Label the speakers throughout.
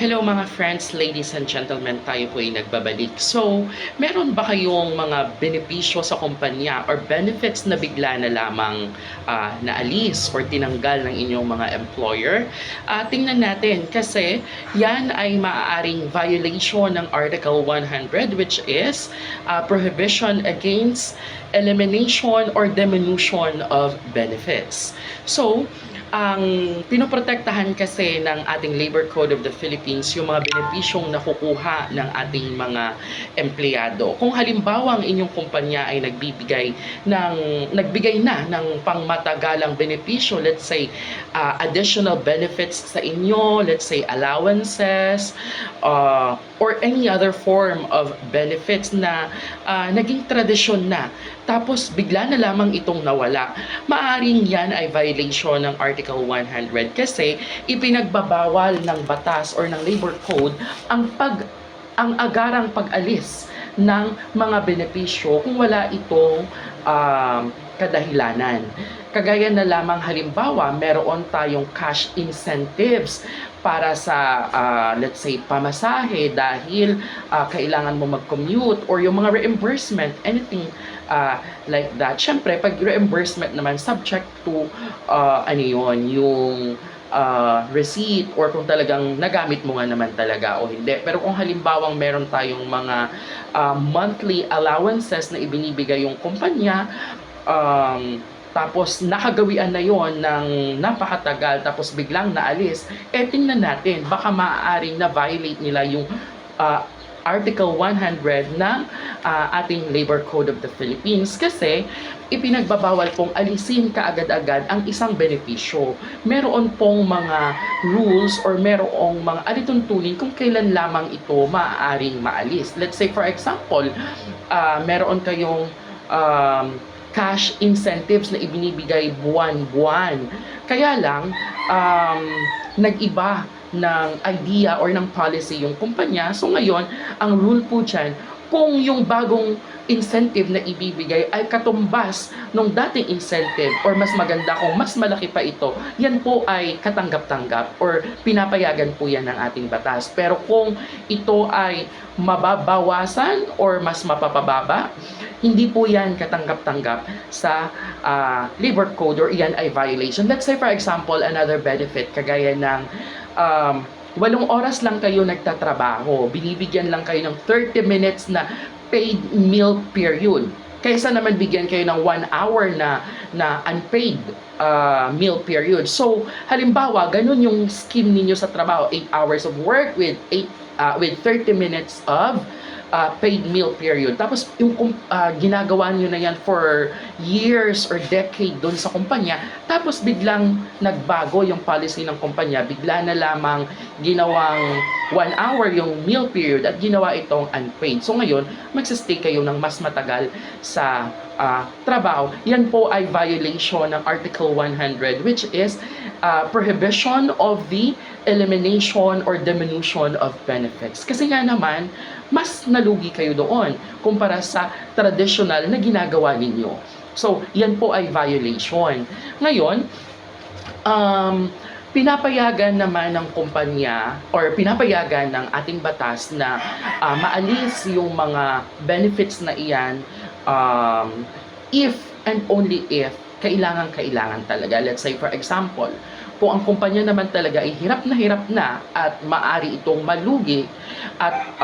Speaker 1: Hello mga friends, ladies and gentlemen, tayo po ay nagbabalik. So, meron ba kayong mga benepisyo sa kumpanya or benefits na bigla na lamang naalis or tinanggal ng inyong mga employer? Tingnan natin kasi yan ay maaaring violation ng Article 100, which is prohibition against elimination or diminution of benefits. So, ang pinoprotektahan kasi ng ating Labor Code of the Philippines yung mga benepisyong nakukuha ng ating mga empleyado. Kung halimbawa ang inyong kumpanya ay nagbigay na ng pangmatagalang benepisyo, let's say additional benefits sa inyo, let's say allowances, or any other form of benefits na naging tradisyon na, tapos bigla na lamang itong nawala, maaaring yan ay violation ng Article 100 kasi ipinagbabawal ng batas or ng labor code ang agarang pag-alis ng mga benepisyo kung wala itong kadahilanan. Kagaya na lamang halimbawa, meron tayong cash incentives para sa let's say pamasahe dahil kailangan mo mag-commute, or yung mga reimbursement, anything like that. Syempre, pag reimbursement naman, subject to yung receipt, or kung talagang nagamit mo nga naman talaga o hindi. Pero kung halimbawang meron tayong mga monthly allowances na ibinibigay yung kumpanya, tapos nakagawian na yon ng napakatagal, tapos biglang naalis, tingnan natin, baka maaaring na-violate nila yung Article 100 ng ating Labor Code of the Philippines, kasi ipinagbabawal pong alisin kaagad-agad ang isang benepisyo. Meron pong mga rules or merong mga alituntunin kung kailan lamang ito maaaring maalis. Let's say for example, meron kayong cash incentives na ibinibigay buwan-buwan. Kaya lang, nag-iba ng idea or ng policy yung kumpanya. So ngayon, ang rule po dyan, kung yung bagong incentive na ibibigay ay katumbas nung dating incentive, or mas maganda kung mas malaki pa ito, yan po ay katanggap-tanggap or pinapayagan po yan ng ating batas. Pero kung ito ay mababawasan or mas mapapababa, hindi po yan katanggap-tanggap sa labor code, or yan ay violation. Let's say for example, another benefit kagaya ng 8 oras lang kayo nagtatrabaho, binibigyan lang kayo ng 30 minutes na paid meal period, kaysa naman bigyan kayo ng 1 hour na unpaid meal period. So halimbawa, ganun yung scheme ninyo sa trabaho, 8 hours of work with 30 minutes of paid meal period. Tapos yung ginagawa nyo na yan for years or decade doon sa kumpanya, tapos biglang nagbago yung policy ng kumpanya, bigla na lamang ginawang 1 hour yung meal period at ginawa itong unpaid. So ngayon, magsistay kayo ng mas matagal sa trabaho. Yan po ay violation ng Article 100, which is prohibition of the elimination or diminution of benefits. Kasi nga naman, mas nalugi kayo doon kumpara sa traditional na ginagawa ninyo. So, yan po ay violation. Ngayon, pinapayagan naman ng kumpanya or pinapayagan ng ating batas na maalis yung mga benefits na iyan if and only if kailangan talaga. Let's say for example, kung ang kumpanya naman talaga ay hirap na at maaari itong malugi, at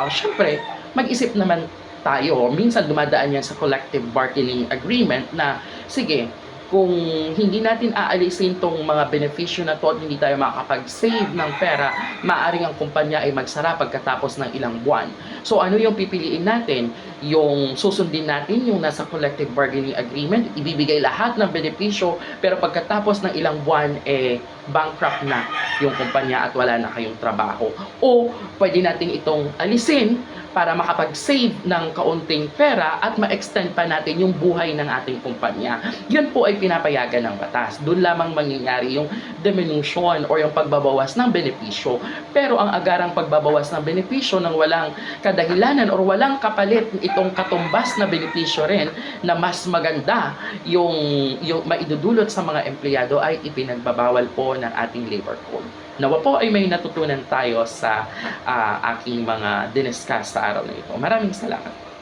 Speaker 1: syempre mag-isip naman tayo, minsan dumadaan yan sa collective bargaining agreement na sige, kung hindi natin aalisin tong mga benepisyo na to at hindi tayo makakapag-save ng pera, maaaring ang kumpanya ay magsara pagkatapos ng ilang buwan. So ano yung pipiliin natin? Yung susundin natin yung nasa collective bargaining agreement, ibibigay lahat ng benepisyo, pero pagkatapos ng ilang buwan, bankrupt na yung kumpanya at wala na kayong trabaho. O pwede natin itong alisin para makapag-save ng kaunting pera at ma-extend pa natin yung buhay ng ating kumpanya. Yun po ay pinapayagan ng batas. Doon lamang mangyayari yung diminution or yung pagbabawas ng benepisyo. Pero ang agarang pagbabawas ng benepisyo ng walang kadahilanan or walang kapalit itong katumbas na benepisyo rin na mas maganda yung maidudulot sa mga empleyado ay ipinagbabawal po ng ating labor code. Nawa po ay may natutunan tayo sa aking mga diniscuss sa araw na ito. Maraming salamat.